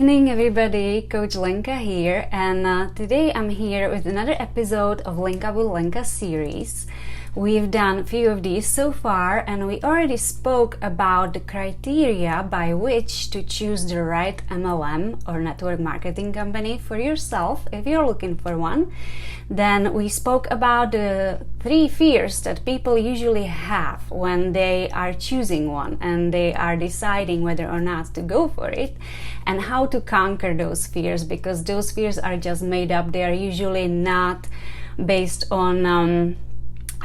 evening, everybody. Coach Lenka here, and today I'm here with another episode of Link Up with Lenka series. We've done a few of these so far, and we already spoke about the criteria by which to choose the right MLM or network marketing company for yourself if you're looking for one. Then we spoke about the 3 fears that people usually have when they are choosing one and they are deciding whether or not to go for it, and how to conquer those fears, because those fears are just made up. They are usually not based on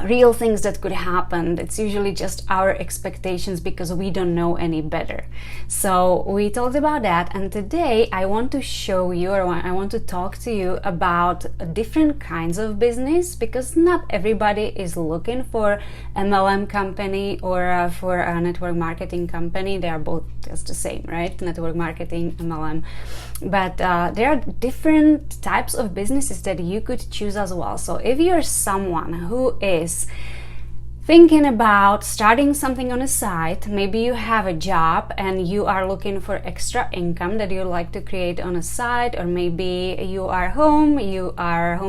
real things that could happen. It's usually just our expectations because we don't know any better. So we talked about that, and today I want to show you, or I want to talk to you about different kinds of business, because not everybody is looking for MLM company or for a network marketing company. They are both just the same, right? Network marketing, MLM. But there are different types of businesses that you could choose as well. So if you're someone who is thinking about starting something on the side, maybe you have a job and you are looking for extra income that you like to create on a side, or maybe you are home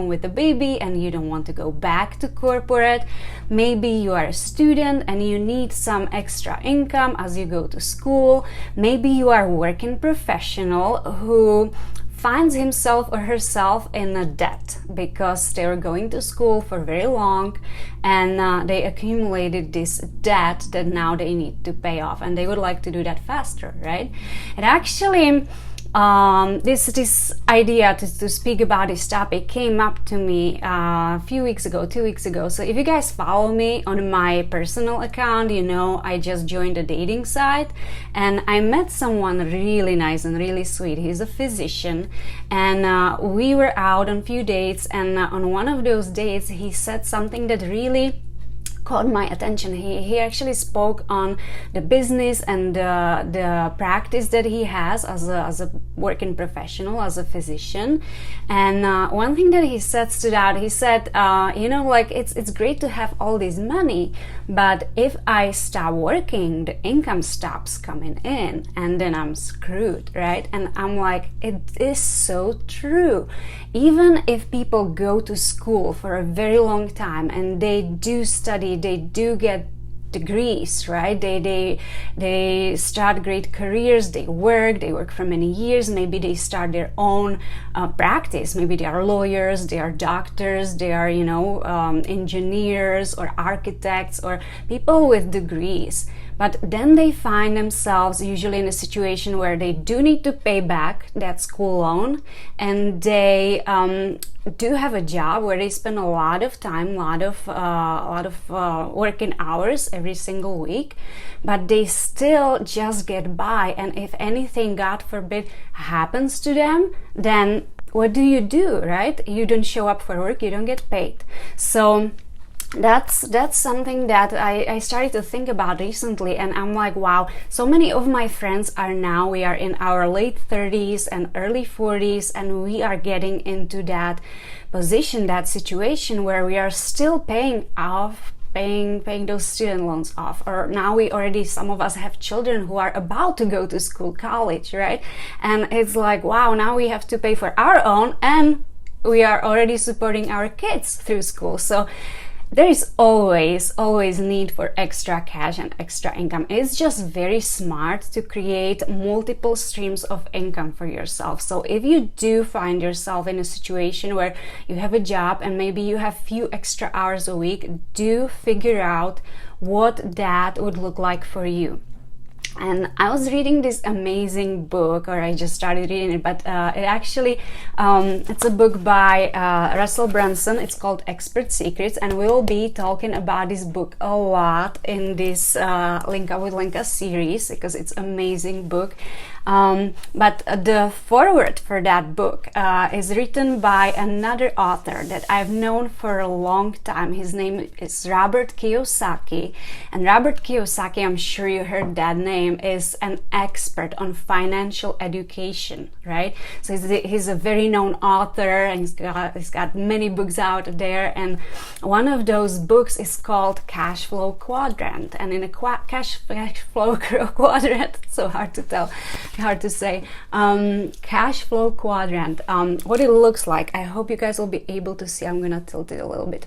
with a baby and you don't want to go back to corporate. Maybe you are a student and you need some extra income as you go to school. Maybe you are a working professional who finds himself or herself in a debt because they were going to school for very long and they accumulated this debt that now they need to pay off, and they would like to do that faster, right? And actually this idea to speak about this topic came up to me a few weeks ago, 2 weeks ago. So if you guys follow me on my personal account, you know I just joined a dating site and I met someone really nice and really sweet. He's a physician, and we were out on a few dates, and on one of those dates he said something that really caught my attention. He actually spoke on the business and the practice that he has as a working professional, as a physician. And one thing that he said stood out. He said, it's great to have all this money, but if I stop working, the income stops coming in, and then I'm screwed, right? And I'm like, it is so true. Even if people go to school for a very long time and they do study, they do get degrees, right? They start great careers, they work for many years, maybe they start their own practice, maybe they are lawyers, they are doctors, they are engineers or architects or people with degrees. But then they find themselves usually in a situation where they do need to pay back that school loan, and they do have a job where they spend a lot of time, a lot of working hours every single week, but they still just get by. And if anything, God forbid, happens to them, then what do, right? You don't show up for work, you don't get paid. So that's something that I started to think about recently, and I'm like, wow, so many of my friends we are in our late 30s and early 40s, and we are getting into that position, that situation where we are still paying those student loans off, or now some of us have children who are about to go to school, college, right? And it's like, wow, now we have to pay for our own, and we are already supporting our kids through school. So there is always need for extra cash and extra income. It's just very smart to create multiple streams of income for yourself. So if you do find yourself in a situation where you have a job and maybe you have few extra hours a week, do figure out what that would look like for you. And I was reading this amazing book, or I just started reading it, but it's a book by Russell Brunson. It's called Expert Secrets, and we'll be talking about this book a lot in this Link Up with Lenka series, because it's an amazing book. But the foreword for that book is written by another author that I've known for a long time. His name is Robert Kiyosaki, and Robert Kiyosaki, I'm sure you heard that name, is an expert on financial education, right? So he's a very known author, and he's got many books out there, and one of those books is called Cash Flow Quadrant. And in a cash flow quadrant, it's so hard to tell, hard to say. Cash flow quadrant, what it looks like. I hope you guys will be able to see. I'm gonna tilt it a little bit.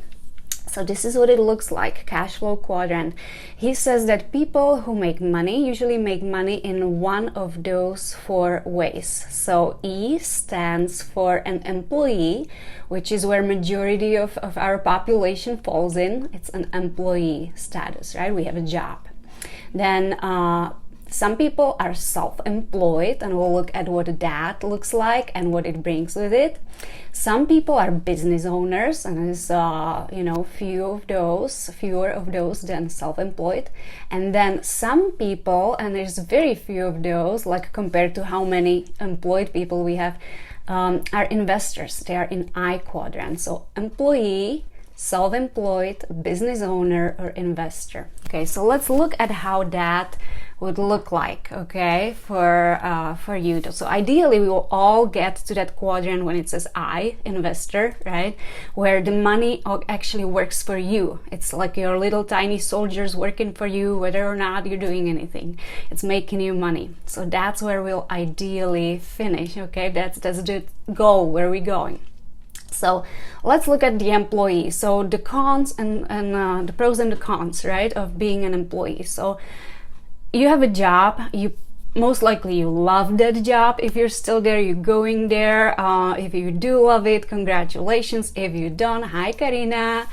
So this is what it looks like, cash flow quadrant. He says that people who make money usually make money in one of those four ways. So E stands for an employee, which is where majority of our population falls in. It's an employee status, right? We have a job. Then some people are self-employed, and we'll look at what that looks like and what it brings with it. Some people are business owners, and there's fewer of those than self-employed. And then some people, and there's very few of those, like compared to how many employed people we have, are investors. They are in I quadrant. So employee, self-employed, business owner, or investor. Okay, so let's look at how that would look like, okay, for you. So ideally we will all get to that quadrant when it says I, investor, right, where the money actually works for you. It's like your little tiny soldiers working for you, whether or not you're doing anything. It's making you money. So that's where we'll ideally finish, okay? That's the goal, where we're going. So let's look at the employee. So the cons and the pros and the cons, right, of being an employee. So you have a job, most likely you love that job. If you're still there, you're going there. If you do love it, congratulations. If you don't, hi Karina.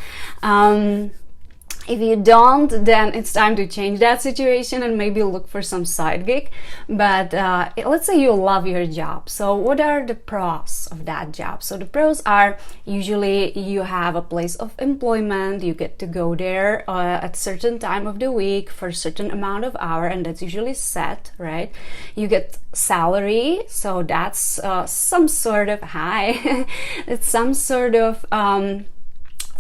If you don't, then it's time to change that situation and maybe look for some side gig. But let's say you love your job. So what are the pros of that job? So the pros are usually you have a place of employment. You get to go there at certain time of the week for a certain amount of hour, and that's usually set, right? You get salary. So that's some sort of it's some sort of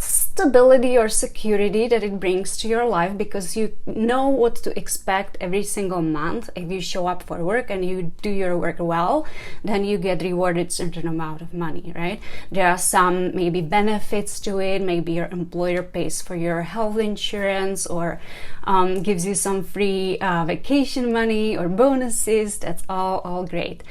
stability or security that it brings to your life, because you know what to expect every single month. If you show up for work and you do your work well, then you get rewarded a certain amount of money, right? There are some maybe benefits to it. Maybe your employer pays for your health insurance, or gives you some free vacation money or bonuses. That's all great.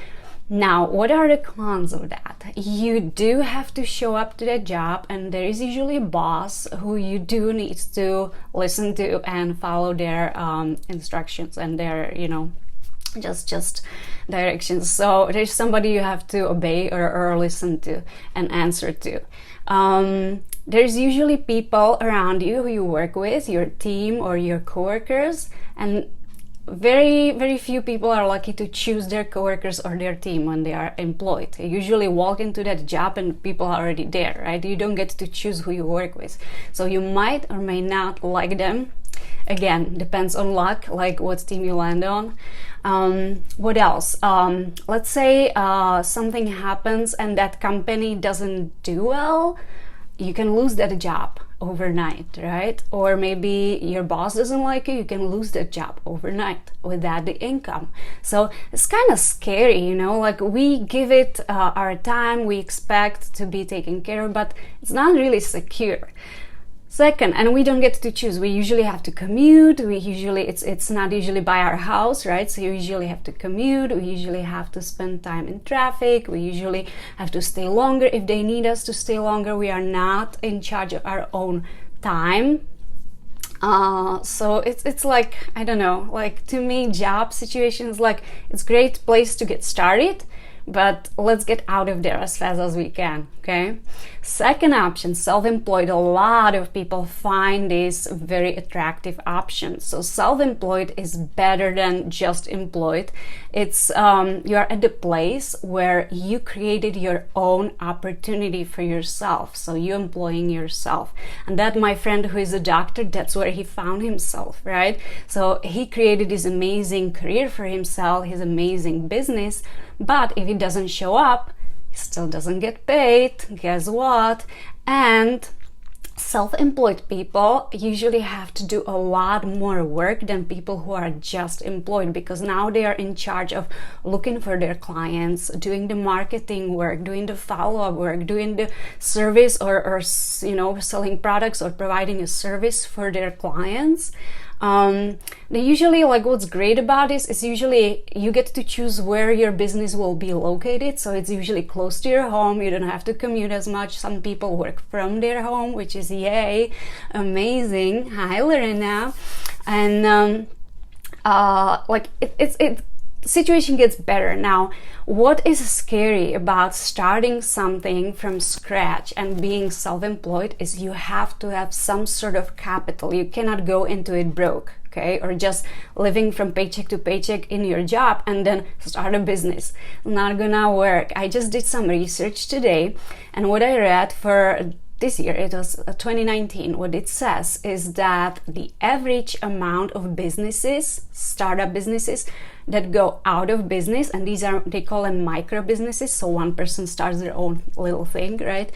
Now, what are the cons of that? You do have to show up to that job, and there is usually a boss who you do need to listen to and follow their instructions and their, just directions. So there's somebody you have to obey or listen to and answer to. There's usually people around you who you work with, your team or your coworkers, and very, very few people are lucky to choose their coworkers or their team when they are employed. You usually walk into that job and people are already there, right? You don't get to choose who you work with. So you might or may not like them. Again, depends on luck, like what team you land on. What else? Let's say something happens and that company doesn't do well. You can lose that job overnight, right? Or maybe your boss doesn't like you, you can lose that job overnight without the income. So it's kind of scary, like we give it our time, we expect to be taken care of, but it's not really secure. Second, and we don't get to choose. We usually have to commute. It's not usually by our house, right? So you usually have to commute. We usually have to spend time in traffic. We usually have to stay longer if they need us to stay longer. We are not in charge of our own time. So it's like, I don't know, like to me, job situations, like it's a great place to get started, but let's get out of there as fast as we can, okay? Second option, self-employed. A lot of people find this very attractive option. So self-employed is better than just employed. It's you are at the place where you created your own opportunity for yourself. So you're employing yourself. And that, my friend who is a doctor, that's where he found himself, right? So he created this amazing career for himself, his amazing business. But if he doesn't show up, he still doesn't get paid. Guess what? And self-employed people usually have to do a lot more work than people who are just employed, because now they are in charge of looking for their clients, doing the marketing work, doing the follow-up work, doing the service or selling products or providing a service for their clients. They usually, like, what's great about this is usually you get to choose where your business will be located. So it's usually close to your home. You don't have to commute as much. Some people work from their home, which is yay, amazing. Hi, Lorena. And situation gets better. Now, what is scary about starting something from scratch and being self-employed is you have to have some sort of capital. You cannot go into it broke, okay, or just living from paycheck to paycheck in your job and then start a business. Not gonna work. I just did some research today, and what I read for this year, it was 2019, what it says is that the average amount of businesses, startup businesses, that go out of business, and these are, they call them micro businesses, so one person starts their own little thing, right?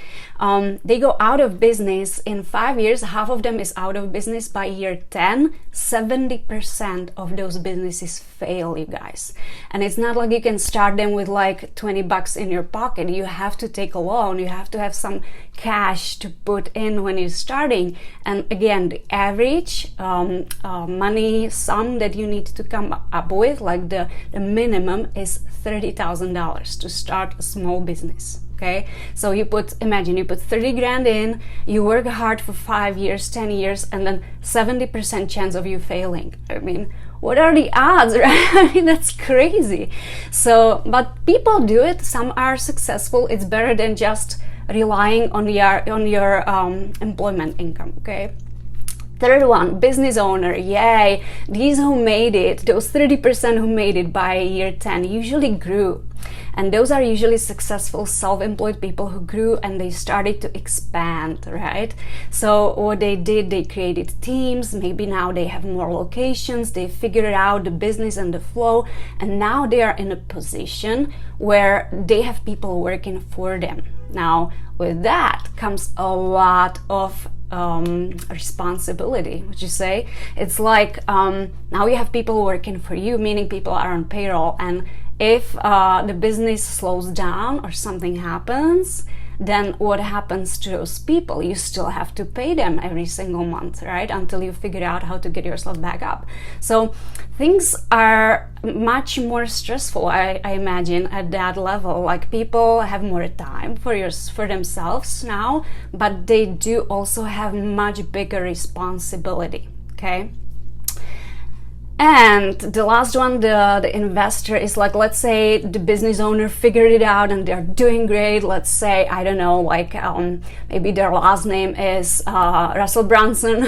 They go out of business in 5 years. Half of them is out of business by year 10. 70% of those businesses fail, you guys. And it's not like you can start them with like $20 in your pocket. You have to take a loan. You have to have some cash to put in when you're starting. And again, the average money sum that you need to come up with, like the minimum, is $30,000 to start a small business. Okay, so imagine you put 30 grand in, you work hard for 5 years, 10 years, and then 70% chance of you failing. I mean, what are the odds, right? I mean, that's crazy. So, but people do it. Some are successful. It's better than just relying on your employment income. Okay. Third one, business owner. Yay! These who made it, those 30% who made it by year 10, usually grew. And those are usually successful self-employed people who grew and they started to expand, right? So what they did, they created teams. Maybe now they have more locations. They figured out the business and the flow. And now they are in a position where they have people working for them. Now, with that comes a lot of responsibility, would you say? It's like now you have people working for you, meaning people are on payroll, and if the business slows down or something happens, then what happens to those people? You still have to pay them every single month, right? Until you figure out how to get yourself back up. So things are much more stressful, I imagine, at that level. Like, people have more time for themselves now, but they do also have much bigger responsibility, okay? And the last one, the investor, is like, let's say the business owner figured it out and they're doing great. Let's say, I don't know, like maybe their last name is Russell Brunson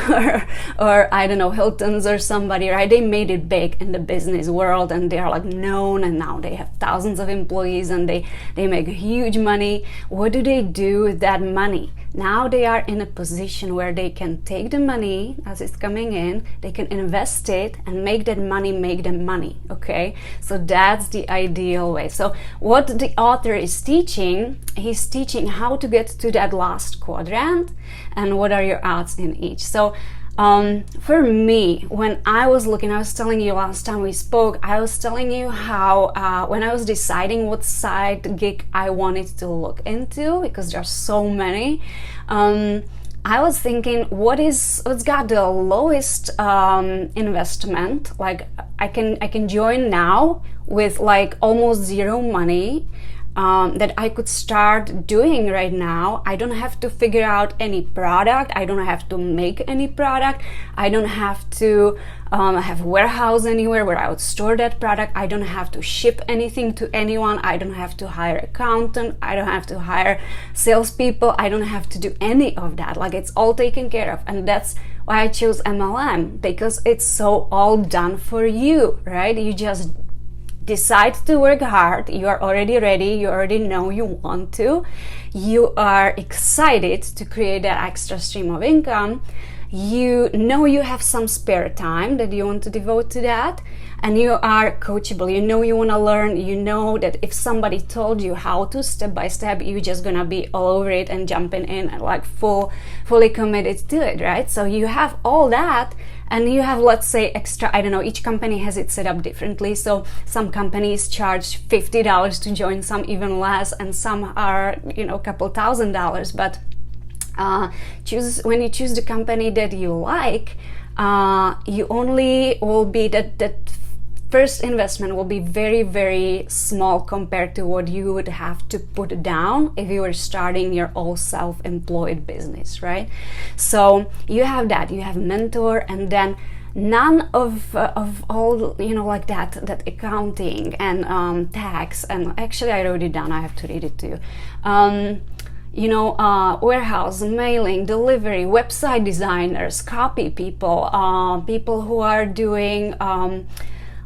or I don't know, Hilton's or somebody, right? They made it big in the business world and they're like known, and now they have thousands of employees and they make huge money. What do they do with that money? Now they are in a position where they can take the money as it's coming in, they can invest it and make that money make them money, okay? So that's the ideal way. So what the author is teaching, he's teaching how to get to that last quadrant and what are your odds in each. So for me, when I was looking, I was telling you last time we spoke, I was telling you how when I was deciding what side gig I wanted to look into, because there are so many, I was thinking, what's got the lowest investment? Like, I can join now with like almost zero money. That I could start doing right now. I don't have to figure out any product. I don't have to make any product. I don't have to have a warehouse anywhere where I would store that product. I don't have to ship anything to anyone. I don't have to hire an accountant. I don't have to hire salespeople. I don't have to do any of that. Like, it's all taken care of. And that's why I chose MLM, because it's so all done for you, right? You just decide to work hard. You are already ready. You already know you want to. You are excited to create that extra stream of income. You know you have some spare time that you want to devote to that, and you are coachable. You know you want to learn. You know that if somebody told you how to step by step, you're just gonna be all over it and jumping in and like fully committed to it, right? So you have all that, and you have, let's say, extra, I don't know, each company has it set up differently. So some companies charge $50 to join, some even less, and some are, a couple $1,000. But when you choose the company that you like, you only will be that first investment will be very, very small compared to what you would have to put down if you were starting your all self-employed business, right? So you have that, you have a mentor, and then none of all, you know, like that accounting and tax, and actually I wrote it down, I have to read it to you. You know, warehouse, mailing, delivery, website designers, copy people, people who are doing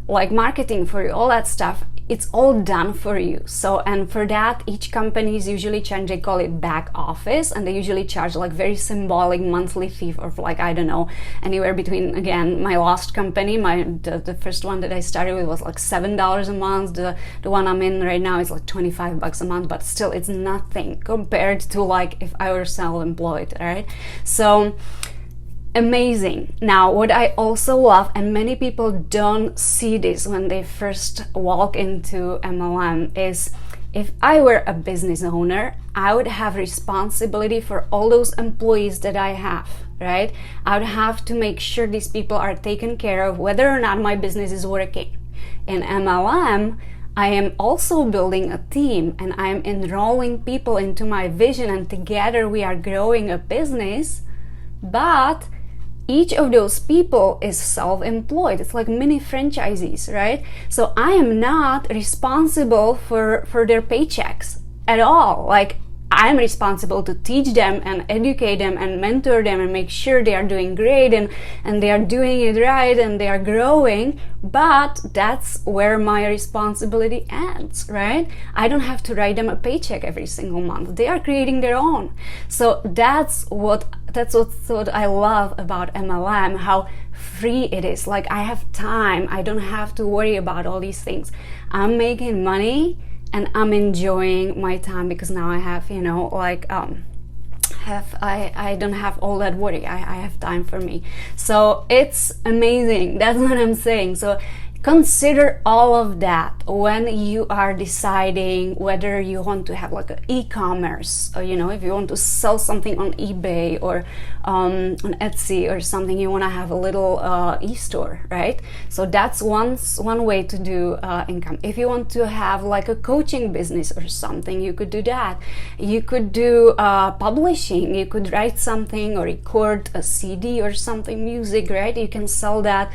like marketing for you, all that stuff, it's all done for you. So, and for that, each company is usually charged, they call it back office, and they usually charge like very symbolic monthly fee of like, I don't know, anywhere between, again, my last company, the first one that I started with was like $7 a month. The one I'm in right now is like $25 a month, but still it's nothing compared to like if I were self-employed, right? So, amazing. Now, what I also love, and many people don't see this when they first walk into MLM, is if I were a business owner, I would have responsibility for all those employees that I have, right? I would have to make sure these people are taken care of, whether or not my business is working. In MLM, I am also building a team, and I am enrolling people into my vision, and together we are growing a business, but each of those people is self-employed. It's like mini franchisees, right? So I am not responsible for their paychecks at all. Like, I'm responsible to teach them and educate them and mentor them and make sure they are doing great and they are doing it right and they are growing. But that's where my responsibility ends, right? I don't have to write them a paycheck every single month. They are creating their own. So that's what I love about MLM, how free it is. Like, I have time. I don't have to worry about all these things. I'm making money and I'm enjoying my time because now I have, you know, like, I don't have all that worry. I have time for me. So it's amazing. That's what I'm saying. So consider all of that when you are deciding whether you want to have like an e-commerce, or, you know, if you want to sell something on eBay or on Etsy or something, you want to have a little e-store, right? So that's one way to do income. If you want to have like a coaching business or something, you could do that. You could do publishing. You could write something or record a CD or something, music, right? You can sell that.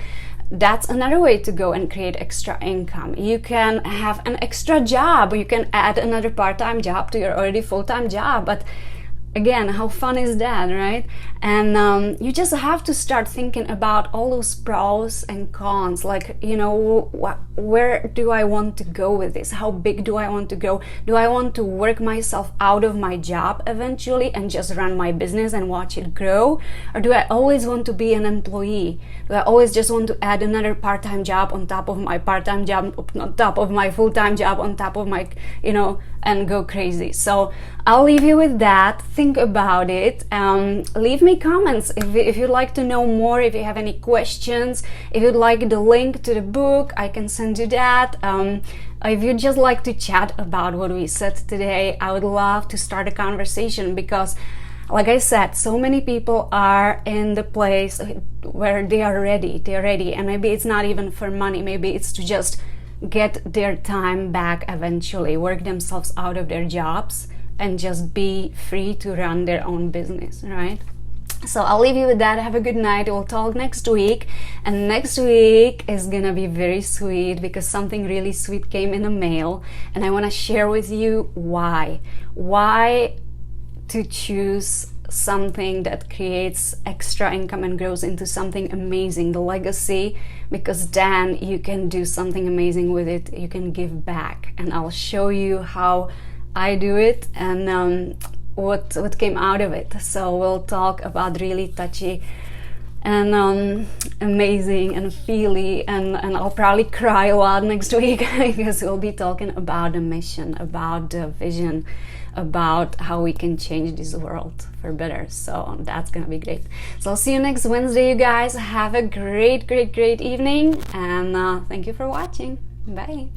That's another way to go and create extra income. You can have an extra job. You can add another part-time job to your already full-time job. But again, how fun is that, right? And you just have to start thinking about all those pros and cons. Like, you know, where do I want to go with this? How big do I want to go? Do I want to work myself out of my job eventually and just run my business and watch it grow? Or do I always want to be an employee? Do I always just want to add another part-time job on top of my part-time job, on top of my full-time job, on top of my, you know, and go crazy? So I'll leave you with that. Think about it. Leave me comments if you'd like to know more, if you have any questions, if you'd like the link to the book, I can send you that. If you'd just like to chat about what we said today, I would love to start a conversation, because like I said, so many people are in the place where they are ready, and maybe it's not even for money, maybe it's to just get their time back eventually, work themselves out of their jobs and just be free to run their own business, right? So I'll leave you with that. Have a good night. We'll talk next week. And next week is gonna be very sweet, because something really sweet came in the mail, and I want to share with you why to choose something that creates extra income and grows into something amazing, the legacy, because then you can do something amazing with it. You can give back, and I'll show you how I do it and what came out of it. So we'll talk about really touchy and amazing and feely, and I'll probably cry a lot next week because we'll be talking about the mission, about the vision, about how we can change this world for better. So that's gonna be great. So I'll see you next Wednesday, you guys. Have a great evening, and thank you for watching. Bye.